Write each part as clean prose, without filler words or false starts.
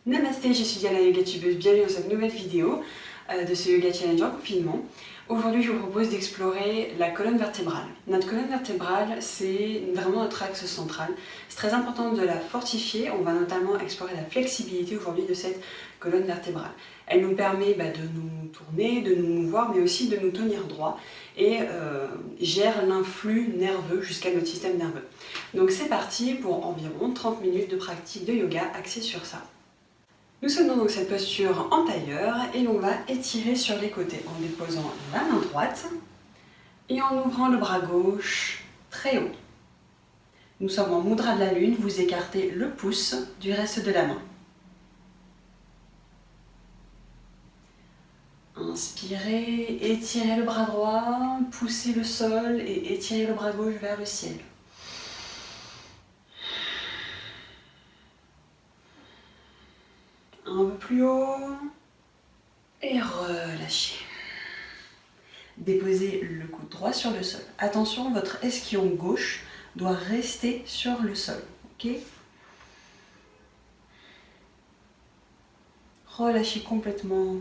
Namasté, je suis Diana Yoga-tubeuse, bienvenue dans cette nouvelle vidéo de ce Yoga Challenge en confinement. Aujourd'hui, je vous propose d'explorer la colonne vertébrale. Notre colonne vertébrale, c'est vraiment notre axe central. C'est très important de la fortifier. On va notamment explorer la flexibilité aujourd'hui de cette colonne vertébrale. Elle nous permet de nous tourner, de nous mouvoir, mais aussi de nous tenir droit et gère l'influx nerveux jusqu'à notre système nerveux. Donc c'est parti pour environ 30 minutes de pratique de yoga axée sur ça. Nous sommes dans cette posture en tailleur et l'on va étirer sur les côtés en déposant la main droite et en ouvrant le bras gauche très haut. Nous sommes en mudra de la lune, vous écartez le pouce du reste de la main. Inspirez, étirez le bras droit, poussez le sol et étirez le bras gauche vers le ciel. Un peu plus haut et relâchez. Déposez le coude droit sur le sol. Attention, votre ischion gauche doit rester sur le sol. Ok ? Relâchez complètement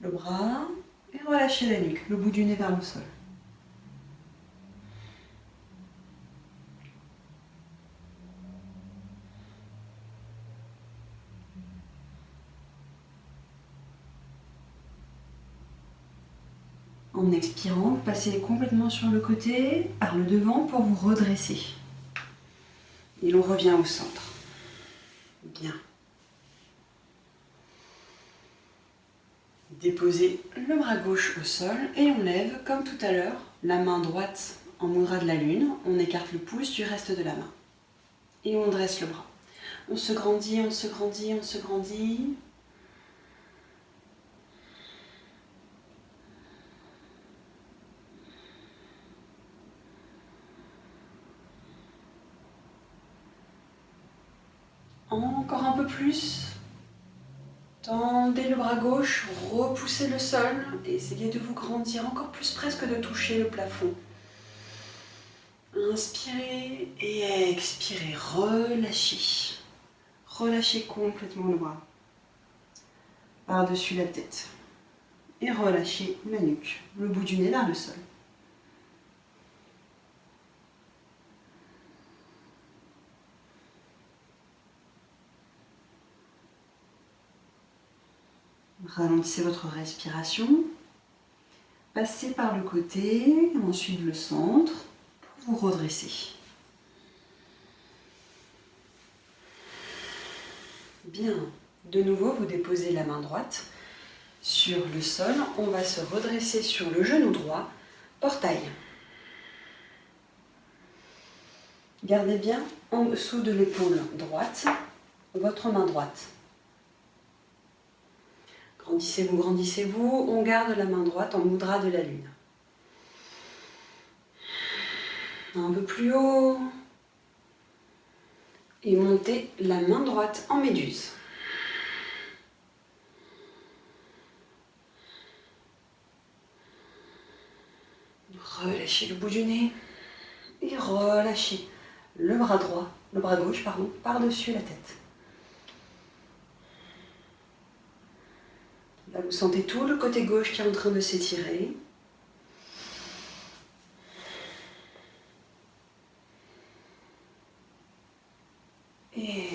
le bras et relâchez la nuque, le bout du nez vers le sol. En expirant, vous passez complètement sur le côté, par le devant pour vous redresser. Et l'on revient au centre. Bien. Déposez le bras gauche au sol et on lève, comme tout à l'heure, la main droite en mudra de la lune. On écarte le pouce du reste de la main. Et on dresse le bras. On se grandit, on se grandit, on se grandit. Encore un peu plus. Tendez le bras gauche, repoussez le sol et essayez de vous grandir encore plus, presque de toucher le plafond. Inspirez et expirez, relâchez. Relâchez complètement le bras par-dessus la tête. Et relâchez la nuque, le bout du nez vers le sol. Ralentissez votre respiration. Passez par le côté, ensuite le centre, pour vous redresser. Bien. De nouveau, vous déposez la main droite sur le sol. On va se redresser sur le genou droit, portail. Gardez bien en dessous de l'épaule droite votre main droite. Grandissez-vous, grandissez-vous. On garde la main droite en mudra de la lune. Un peu plus haut. Et montez la main droite en méduse. Relâchez le bout du nez. Et relâchez le bras droit, le bras gauche, pardon, par-dessus la tête. Là, vous sentez tout le côté gauche qui est en train de s'étirer. Et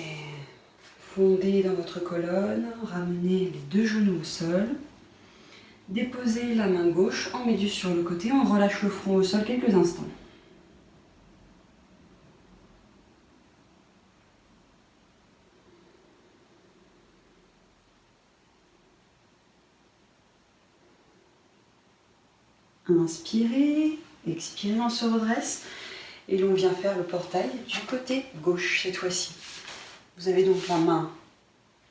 fondez dans votre colonne, ramenez les deux genoux au sol. Déposez la main gauche en méduse sur le côté, on relâche le front au sol quelques instants. Inspirez, expirez, on se redresse et l'on vient faire le portail du côté gauche cette fois-ci. Vous avez donc la main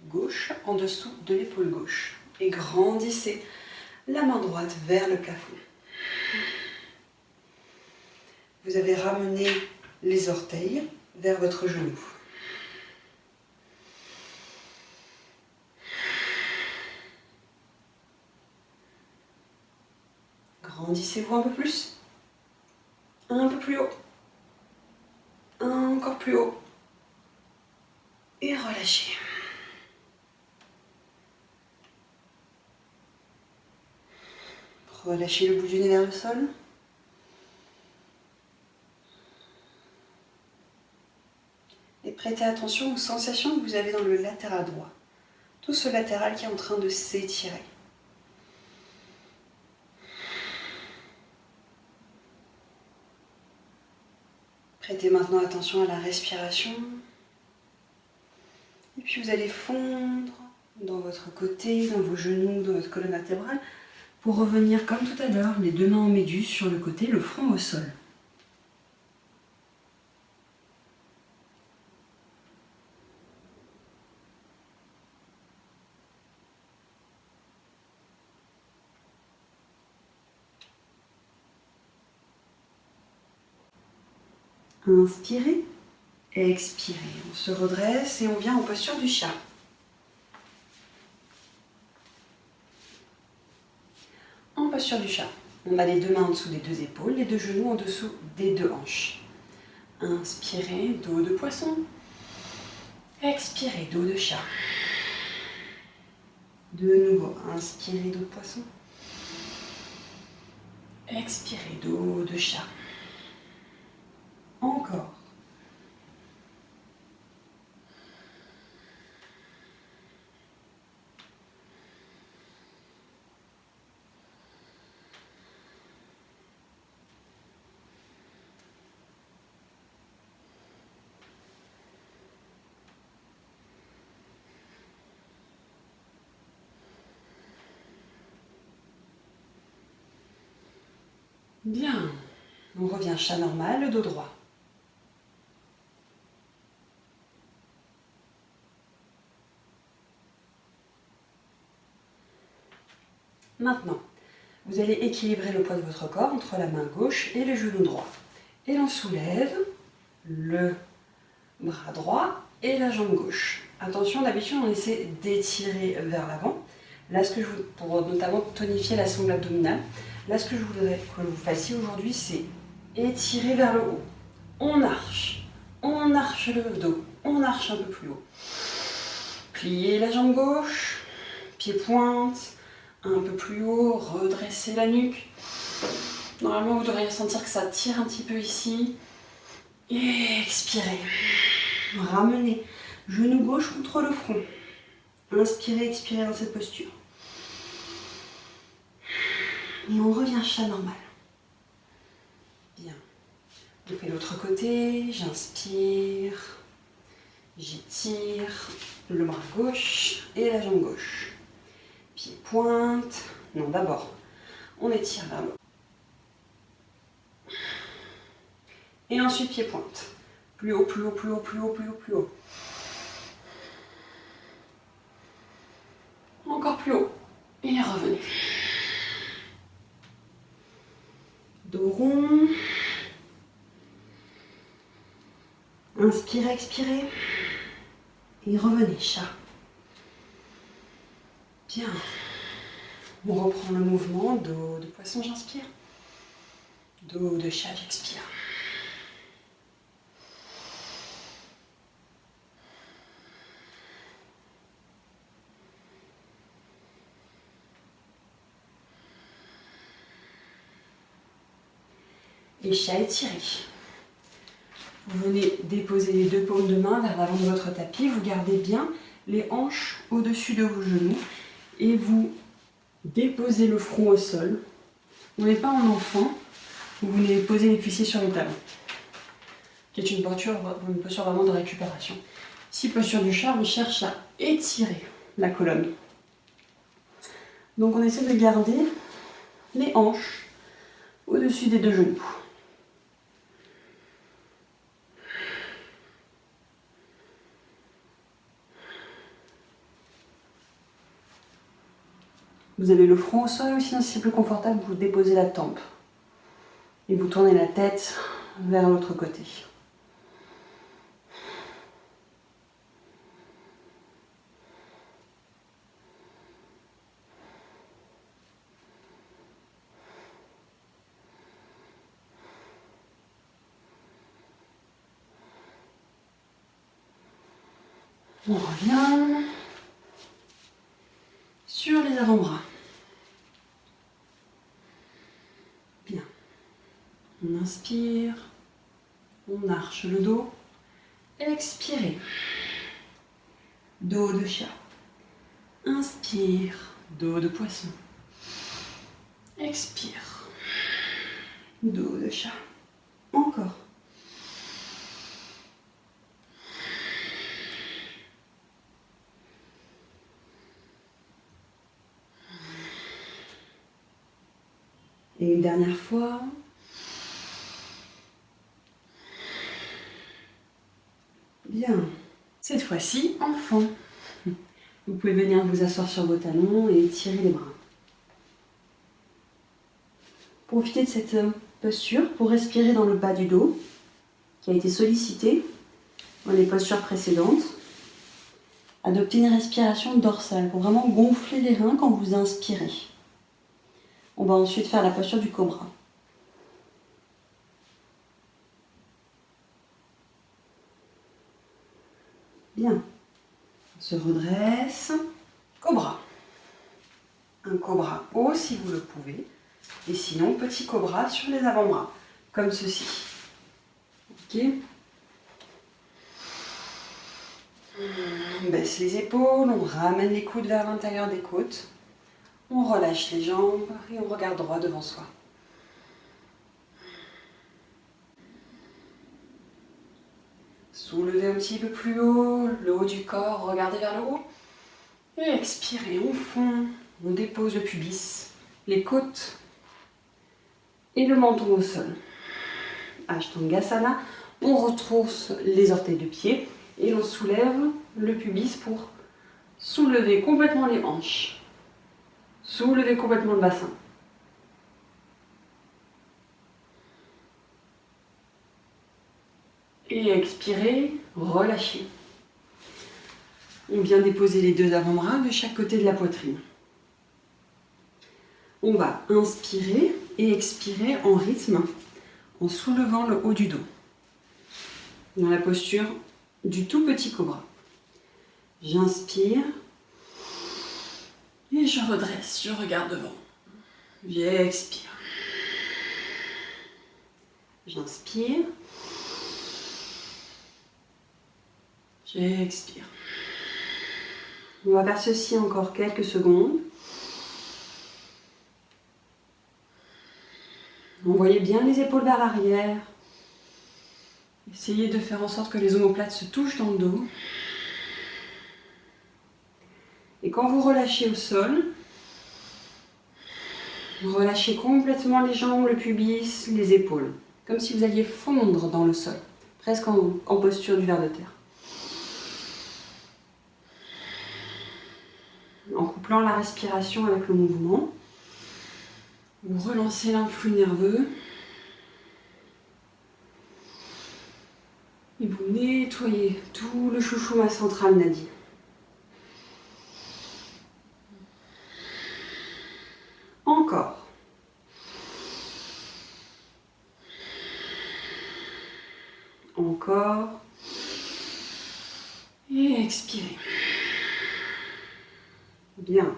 gauche en dessous de l'épaule gauche et grandissez la main droite vers le plafond. Vous avez ramené les orteils vers votre genou. Grandissez-vous un peu plus. Un peu plus haut. Encore plus haut. Et relâchez. Relâchez le bout du nez vers le sol. Et prêtez attention aux sensations que vous avez dans le latéral droit. Tout ce latéral qui est en train de s'étirer. Prêtez maintenant attention à la respiration. Et puis vous allez fondre dans votre côté, dans vos genoux, dans votre colonne vertébrale, pour revenir comme tout à l'heure, les deux mains en méduse sur le côté, le front au sol. Inspirez, expirez. On se redresse et on vient en posture du chat. En posture du chat, on a les deux mains en dessous des deux épaules, les deux genoux en dessous des deux hanches. Inspirez, dos de poisson. Expirez, dos de chat. De nouveau, inspirez, dos de poisson. Expirez, dos de chat. Encore. Bien. On revient chat normal, le dos droit. Maintenant, vous allez équilibrer le poids de votre corps entre la main gauche et le genou droit. Et l'on soulève le bras droit et la jambe gauche. Attention, d'habitude on essaie d'étirer vers l'avant. Là, pour notamment tonifier la sangle abdominale, là ce que je voudrais que vous fassiez aujourd'hui, c'est étirer vers le haut. On arche le dos, on arche un peu plus haut. Pliez la jambe gauche, pied pointe, un peu plus haut, redressez la nuque. Normalement, vous devriez sentir que ça tire un petit peu ici. Et expirez. Ramenez genou gauche contre le front. Inspirez, expirez dans cette posture. Et on revient chat normal. Bien. On fait l'autre côté. J'inspire. J'étire le bras gauche et la jambe gauche. Pied pointe. Non, d'abord, on étire vers le haut. Et ensuite, pied pointe. Plus haut, plus haut, plus haut, plus haut, plus haut, plus haut. Encore plus haut. Et revenez. Dos rond. Inspirez, expirez. Et revenez, chat. Bien. On reprend le mouvement. Dos de poisson, j'inspire. Dos de chat, j'expire. Et chat étiré. Vous venez déposer les deux paumes de main vers l'avant de votre tapis. Vous gardez bien les hanches au-dessus de vos genoux. Et vous déposez le front au sol. Vous n'êtes pas en enfant. Vous venez poser les fessiers sur les talons. Qui est une posture vraiment de récupération. Si posture du chat, on cherche à étirer la colonne. Donc on essaie de garder les hanches au-dessus des deux genoux. Vous avez le front au sol, ou sinon si c'est plus confortable, vous déposez la tempe. Et vous tournez la tête vers l'autre côté. On revient sur les avant-bras. Inspire, on arche le dos. Expirez, dos de chat. Inspire, dos de poisson. Expire, dos de chat. Encore. Et une dernière fois. Bien. Cette fois-ci, enfant. Vous pouvez venir vous asseoir sur vos talons et étirer les bras. Profitez de cette posture pour respirer dans le bas du dos qui a été sollicité dans les postures précédentes. Adoptez une respiration dorsale pour vraiment gonfler les reins quand vous inspirez. On va ensuite faire la posture du cobra. Bien. On se redresse. Cobra. Un cobra haut si vous le pouvez. Et sinon, petit cobra sur les avant-bras. Comme ceci. Ok. On baisse les épaules, on ramène les coudes vers l'intérieur des côtes. On relâche les jambes et on regarde droit devant soi. Soulevez un petit peu plus haut, le haut du corps, regardez vers le haut. Et expirez, on fond, on dépose le pubis, les côtes et le menton au sol. Ashtangasana, on retrousse les orteils de pied et on soulève le pubis pour soulever complètement les hanches. Soulevez complètement le bassin. Et expirez, relâchez. On vient déposer les deux avant-bras de chaque côté de la poitrine. On va inspirer et expirer en rythme, en soulevant le haut du dos. Dans la posture du tout petit cobra. J'inspire. Et je redresse, je regarde devant. J'expire. J'inspire. J'expire. On va faire ceci encore quelques secondes. Envoyez bien les épaules vers l'arrière. Essayez de faire en sorte que les omoplates se touchent dans le dos. Et quand vous relâchez au sol, relâchez complètement les jambes, le pubis, les épaules. Comme si vous alliez fondre dans le sol, presque en posture du ver de terre. En couplant la respiration avec le mouvement, vous relancez l'influx nerveux et vous nettoyez tout le chouchouma central nadi. Encore. Encore. Et expirez. Bien.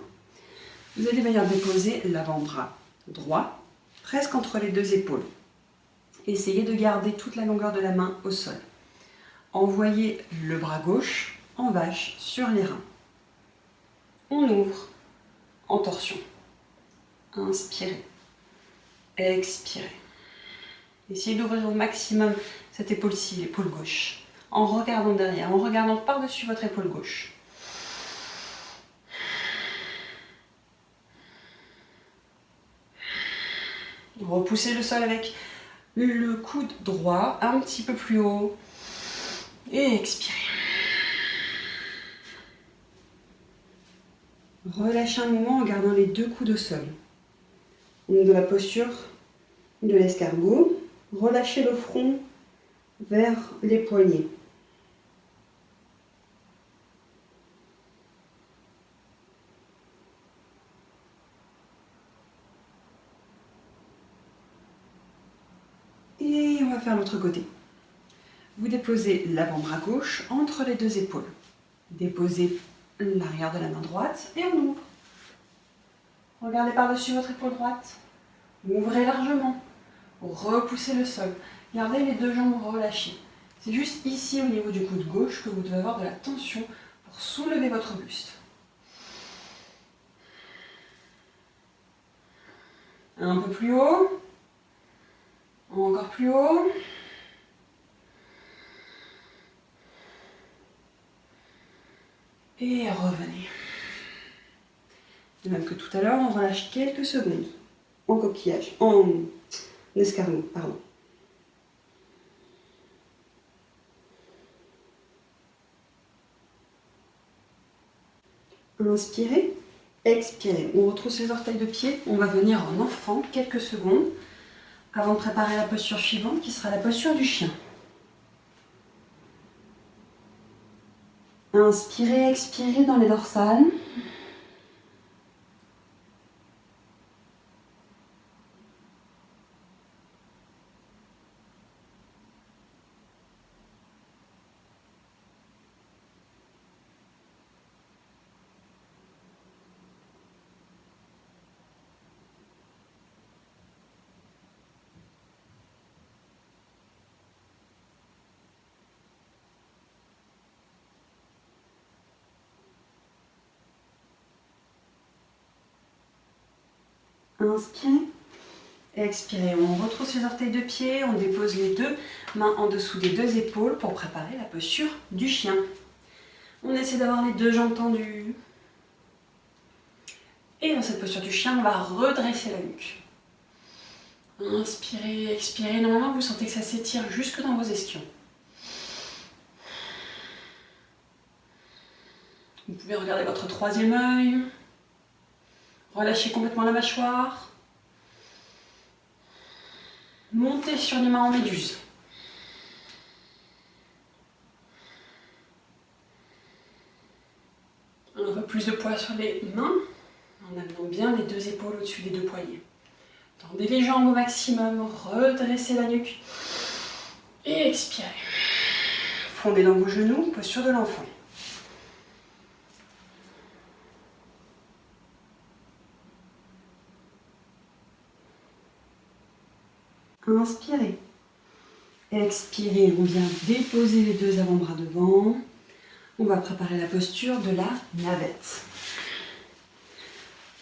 Vous allez venir déposer l'avant-bras droit, presque entre les deux épaules. Essayez de garder toute la longueur de la main au sol. Envoyez le bras gauche en vache sur les reins. On ouvre en torsion. Inspirez. Expirez. Essayez d'ouvrir au maximum cette épaule-ci, l'épaule gauche, en regardant derrière, en regardant par-dessus votre épaule gauche. Repoussez le sol avec le coude droit un petit peu plus haut et expirez. Relâchez un moment en gardant les deux coudes au sol. On est dans la posture de l'escargot. Relâchez le front vers les poignets. Et on va faire l'autre côté. Vous déposez l'avant-bras gauche entre les deux épaules. Déposez l'arrière de la main droite et on ouvre. Regardez par-dessus votre épaule droite. Ouvrez largement. pour repousser le sol. Gardez les deux jambes relâchées. C'est juste ici au niveau du coude gauche que vous devez avoir de la tension pour soulever votre buste. Un peu plus haut. Encore plus haut. Et revenez. De même que tout à l'heure, on relâche quelques secondes. En coquillage, en escargot, pardon. Inspirez, expirez. On retrousse les orteils de pied. On va venir en enfant quelques secondes avant de préparer la posture suivante qui sera la posture du chien. Inspirez, expirez dans les dorsales. Inspirez, expirez. On retrousse les orteils de pied, on dépose les deux mains en dessous des deux épaules pour préparer la posture du chien. On essaie d'avoir les deux jambes tendues. Et dans cette posture du chien, on va redresser la nuque. Inspirez, expirez. Normalement, vous sentez que ça s'étire jusque dans vos ischions. Vous pouvez regarder votre troisième œil. Relâchez complètement la mâchoire. Montez sur les mains en méduse. Un peu plus de poids sur les mains, en amenant bien les deux épaules au-dessus des deux poignets. Tendez les jambes au maximum, redressez la nuque. Et expirez. Fondez dans vos genoux, posture de l'enfant. Inspirez. Expirez, on vient déposer les deux avant-bras devant. On va préparer la posture de la navette.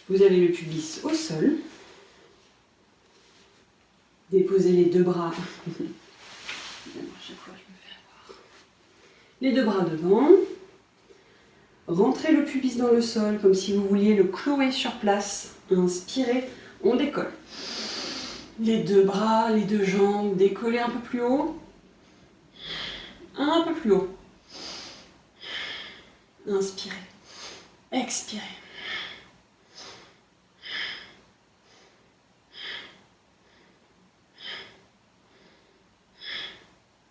Vous avez le pubis au sol. Déposez les deux bras. Chaque fois, je me fais avoir. Les deux bras devant. Rentrez le pubis dans le sol comme si vous vouliez le clouer sur place. Inspirez, on décolle. Les deux bras, les deux jambes, décollez un peu plus haut. Un peu plus haut. Inspirez. Expirez.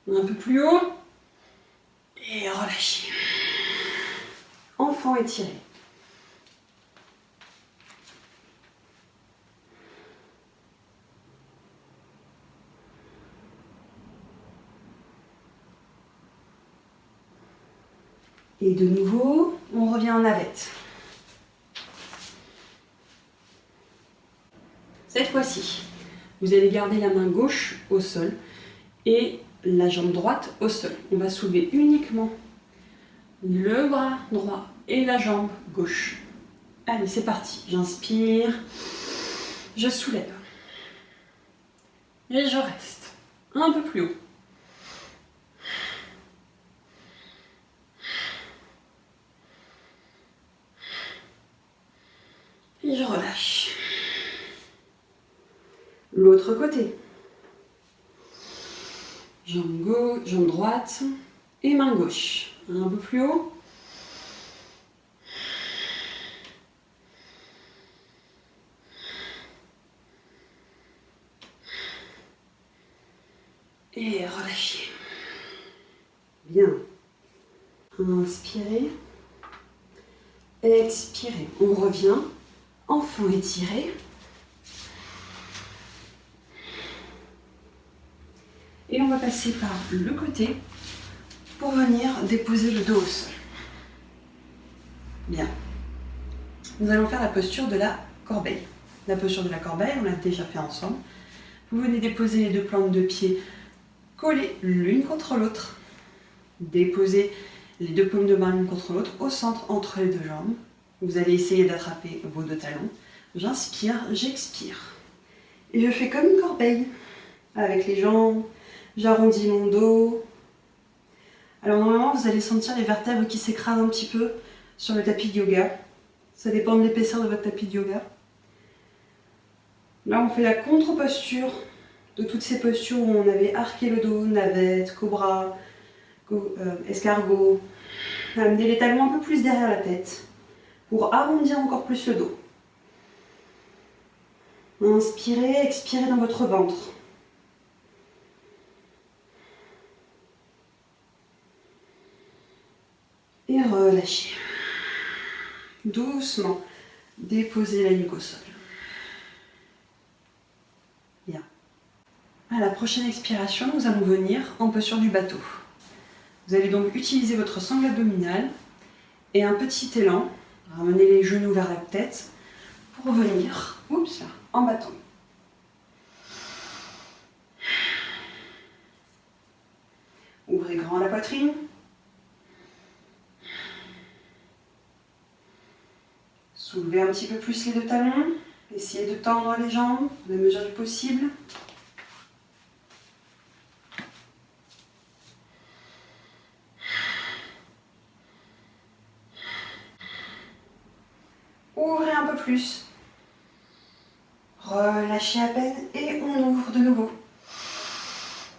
Un peu plus haut. Et relâchez. Enfant étiré. Et de nouveau, on revient en navette. Cette fois-ci, vous allez garder la main gauche au sol et la jambe droite au sol. On va soulever uniquement le bras droit et la jambe gauche. Allez, c'est parti. J'inspire, je soulève. Et je reste. Un peu plus haut. Et je relâche. L'autre côté. Jambe gauche, jambe droite et main gauche. Un peu plus haut. Et relâchez. Bien. Inspirez. Expirez. On revient. Enfant étiré. Et on va passer par le côté pour venir déposer le dos au sol. Bien. Nous allons faire la posture de la corbeille. La posture de la corbeille, on l'a déjà fait ensemble. Vous venez déposer les deux plantes de pied collées l'une contre l'autre. Déposez les deux paumes de main l'une contre l'autre au centre entre les deux jambes. Vous allez essayer d'attraper vos deux talons. J'inspire, j'expire. Et je fais comme une corbeille avec les jambes. J'arrondis mon dos. Alors normalement, vous allez sentir les vertèbres qui s'écrasent un petit peu sur le tapis de yoga. Ça dépend de l'épaisseur de votre tapis de yoga. Là, on fait la contre-posture de toutes ces postures où on avait arqué le dos, navette, cobra, escargot. Amenez les talons un peu plus derrière la tête pour arrondir encore plus le dos. Inspirez, expirez dans votre ventre. Et relâchez. Doucement, déposez la nuque au sol. Bien. À la prochaine expiration, nous allons venir en posture du bateau. Vous allez donc utiliser votre sangle abdominale et un petit élan. Ramenez les genoux vers la tête pour venir en bateau. Ouvrez grand la poitrine. Soulevez un petit peu plus les deux talons. Essayez de tendre les jambes à la mesure du possible. Ouvrez un peu plus. Relâchez à peine et on ouvre de nouveau.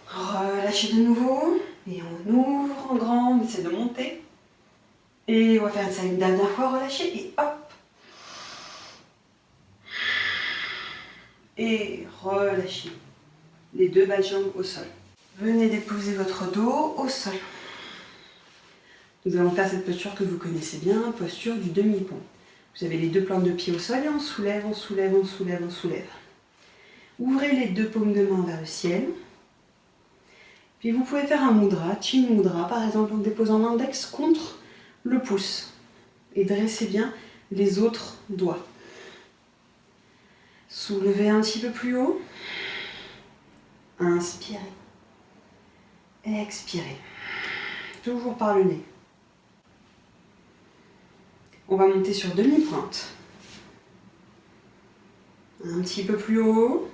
Relâchez de nouveau et on ouvre en grand. On essaie de monter. Et on va faire ça une dernière fois. Relâchez et hop. Et relâchez les deux bas de jambes au sol. Venez déposer votre dos au sol. Nous allons faire cette posture que vous connaissez bien, posture du demi-pont. Vous avez les deux plantes de pied au sol et on soulève, on soulève, on soulève, on soulève. Ouvrez les deux paumes de main vers le ciel. Puis vous pouvez faire un mudra, chin mudra par exemple, en déposant l'index contre le pouce. Et dressez bien les autres doigts. Soulevez un petit peu plus haut. Inspirez. Expirez. Toujours par le nez. On va monter sur demi-pointe. Un petit peu plus haut.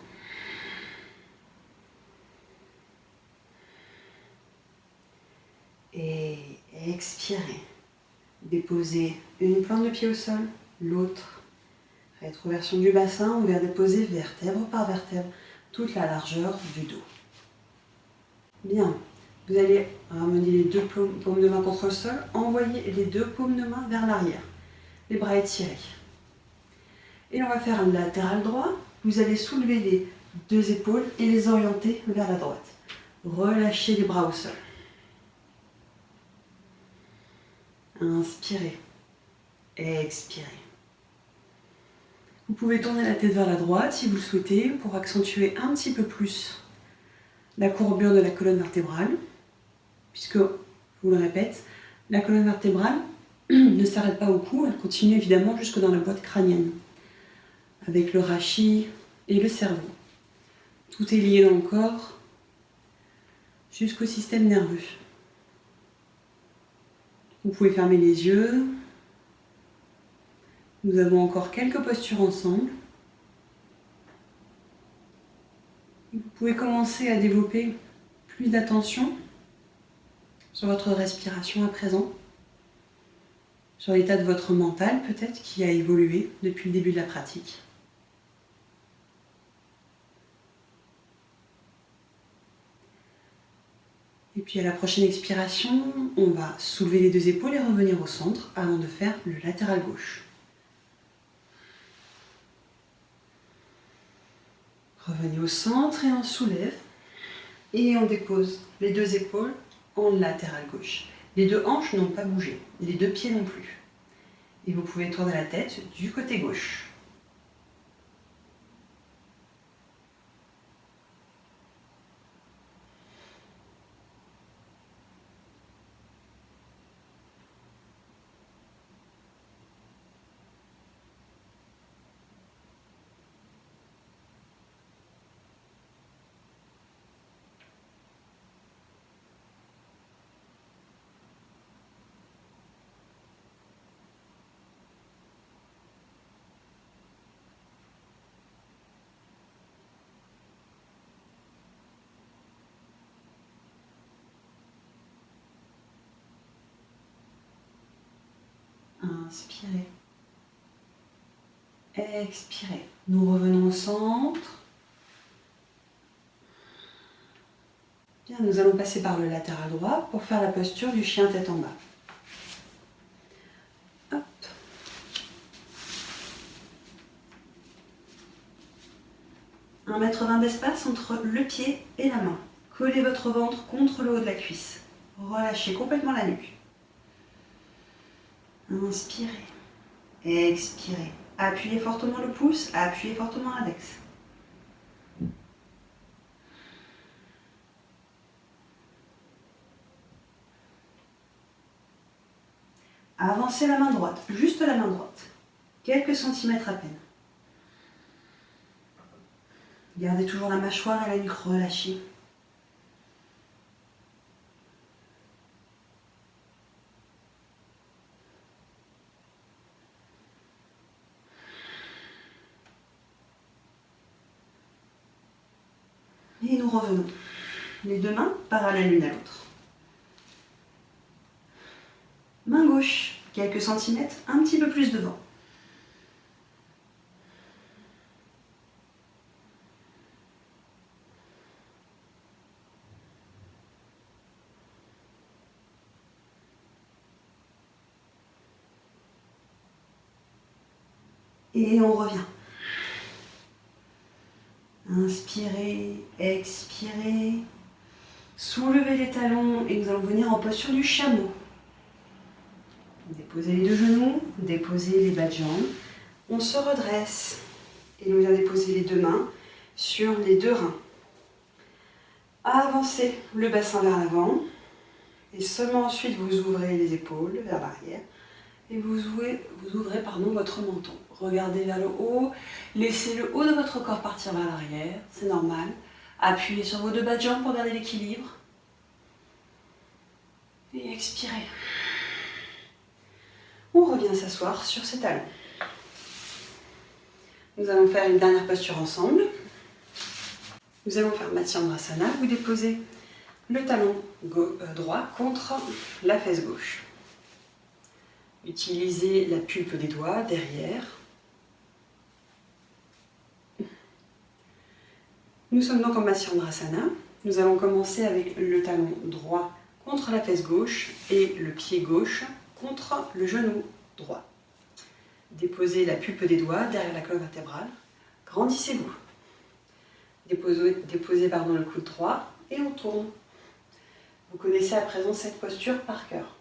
Et expirez. Déposez une plante de pied au sol, l'autre. Rétroversion du bassin, on va déposer vertèbre par vertèbre toute la largeur du dos. Bien. Vous allez ramener les deux paumes de main contre le sol, envoyer les deux paumes de main vers l'arrière. Les bras étirés. Et on va faire un latéral droit. Vous allez soulever les deux épaules et les orienter vers la droite. Relâchez les bras au sol. Inspirez. Expirez. Vous pouvez tourner la tête vers la droite si vous le souhaitez pour accentuer un petit peu plus la courbure de la colonne vertébrale. Puisque, je vous le répète, la colonne vertébrale ne s'arrête pas au cou, elle continue évidemment jusque dans la boîte crânienne, avec le rachis et le cerveau. Tout est lié dans le corps jusqu'au système nerveux. Vous pouvez fermer les yeux. Nous avons encore quelques postures ensemble. Vous pouvez commencer à développer plus d'attention sur votre respiration à présent, sur l'état de votre mental peut-être qui a évolué depuis le début de la pratique. Et puis à la prochaine expiration, on va soulever les deux épaules et revenir au centre avant de faire le latéral gauche. Revenez au centre et on soulève. Et on dépose les deux épaules en latéral gauche. Les deux hanches n'ont pas bougé, les deux pieds non plus. Et vous pouvez tourner la tête du côté gauche. Inspirez. Expirez. Nous revenons au centre. Bien, nous allons passer par le latéral droit pour faire la posture du chien tête en bas. Hop. 1,20 m d'espace entre le pied et la main. Collez votre ventre contre le haut de la cuisse. Relâchez complètement la nuque. Inspirez. Expirez. Appuyez fortement le pouce, appuyez fortement l'index. Avancez la main droite, juste la main droite. Quelques centimètres à peine. Gardez toujours la mâchoire et la nuque relâchée. Et nous revenons. Les deux mains parallèles l'une à l'autre. Main gauche, quelques centimètres, un petit peu plus devant. Et on revient. Inspirez, expirez. Soulevez les talons et nous allons venir en posture du chameau. Déposez les deux genoux, déposez les bas de jambes. On se redresse et nous allons déposer les deux mains sur les deux reins. Avancez le bassin vers l'avant et seulement ensuite vous ouvrez les épaules vers l'arrière et vous ouvrez votre menton. Regardez vers le haut, laissez le haut de votre corps partir vers l'arrière, c'est normal. Appuyez sur vos deux bas de jambes pour garder l'équilibre. Et expirez. On revient s'asseoir sur ses talons. Nous allons faire une dernière posture ensemble. Nous allons faire Matsyendrasana. Vous déposez le talon droit contre la fesse gauche. Utilisez la pulpe des doigts derrière. Nous sommes donc en Matsyendrasana. Nous allons commencer avec le talon droit contre la fesse gauche et le pied gauche contre le genou droit. Déposez la pulpe des doigts derrière la colonne vertébrale. Grandissez-vous. Déposez le coude droit et on tourne. Vous connaissez à présent cette posture par cœur.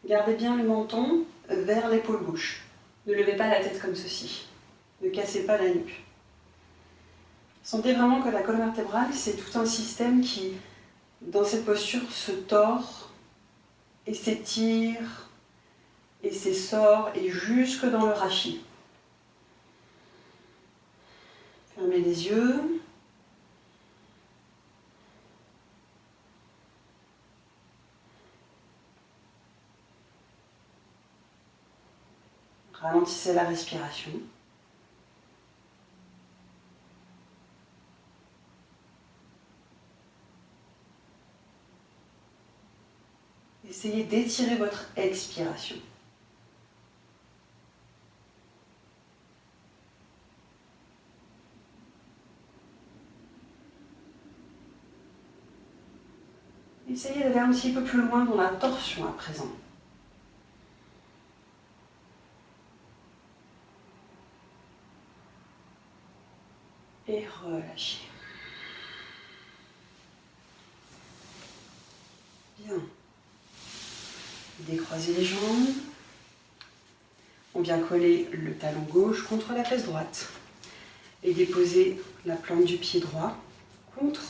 Gardez bien le menton vers l'épaule gauche. Ne levez pas la tête comme ceci. Ne cassez pas la nuque. Sentez vraiment que la colonne vertébrale, c'est tout un système qui, dans cette posture, se tord et s'étire et s'essore et jusque dans le rachis. Fermez les yeux. Ralentissez la respiration. Essayez d'étirer votre expiration. Essayez d'aller un petit peu plus loin dans la torsion à présent. Et relâchez. Bien. Décroisez les jambes. On vient coller le talon gauche contre la fesse droite. Et déposer la plante du pied droit contre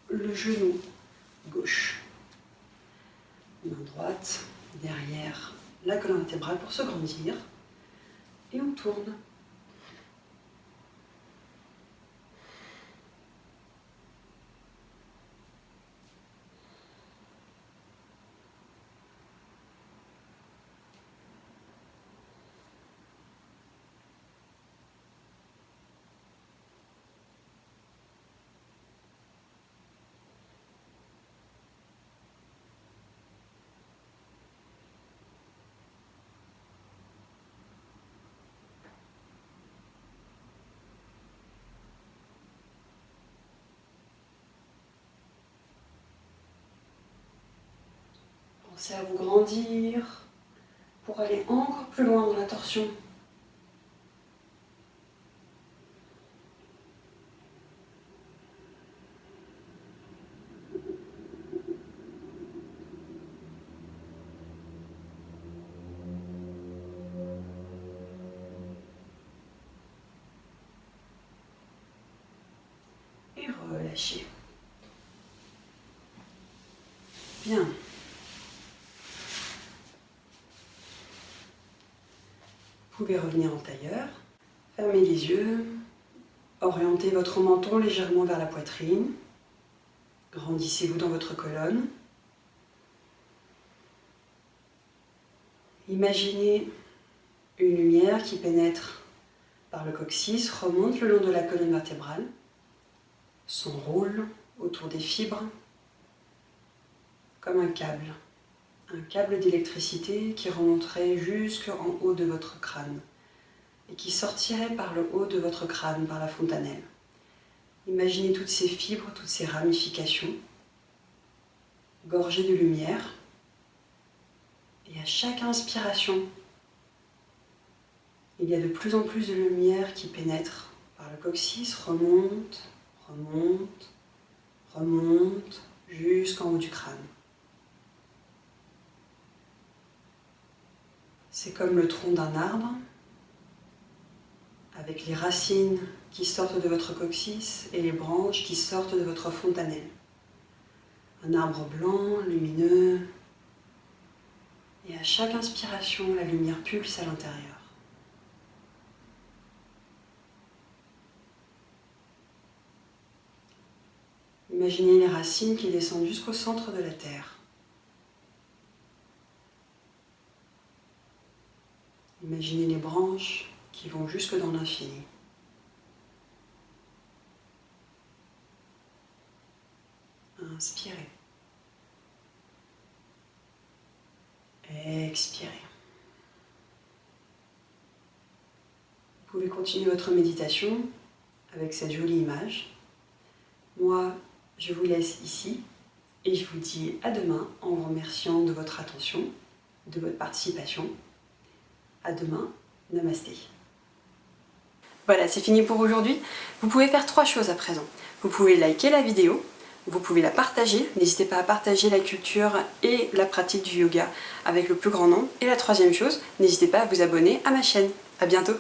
le genou gauche. Main droite derrière la colonne vertébrale pour se grandir. Et on tourne. Pensez à vous grandir pour aller encore plus loin dans la torsion. Et relâchez. Bien. Vous pouvez revenir en tailleur. Fermez les yeux. Orientez votre menton légèrement vers la poitrine. Grandissez-vous dans votre colonne. Imaginez une lumière qui pénètre par le coccyx, remonte le long de la colonne vertébrale, s'enroule autour des fibres comme un câble d'électricité qui remonterait jusqu'en haut de votre crâne et qui sortirait par le haut de votre crâne, par la fontanelle. Imaginez toutes ces fibres, toutes ces ramifications, gorgées de lumière, et à chaque inspiration, il y a de plus en plus de lumière qui pénètre par le coccyx, remonte, remonte, remonte, jusqu'en haut du crâne. C'est comme le tronc d'un arbre, avec les racines qui sortent de votre coccyx et les branches qui sortent de votre fontanelle. Un arbre blanc, lumineux, et à chaque inspiration, la lumière pulse à l'intérieur. Imaginez les racines qui descendent jusqu'au centre de la terre. Imaginez les branches qui vont jusque dans l'infini. Inspirez. Expirez. Vous pouvez continuer votre méditation avec cette jolie image. Moi, je vous laisse ici et je vous dis à demain en vous remerciant de votre attention, de votre participation. À demain, namasté. Voilà, c'est fini pour aujourd'hui. Vous pouvez faire 3 choses à présent. Vous pouvez liker la vidéo, vous pouvez la partager. N'hésitez pas à partager la culture et la pratique du yoga avec le plus grand nombre. Et la 3e chose, n'hésitez pas à vous abonner à ma chaîne. À bientôt.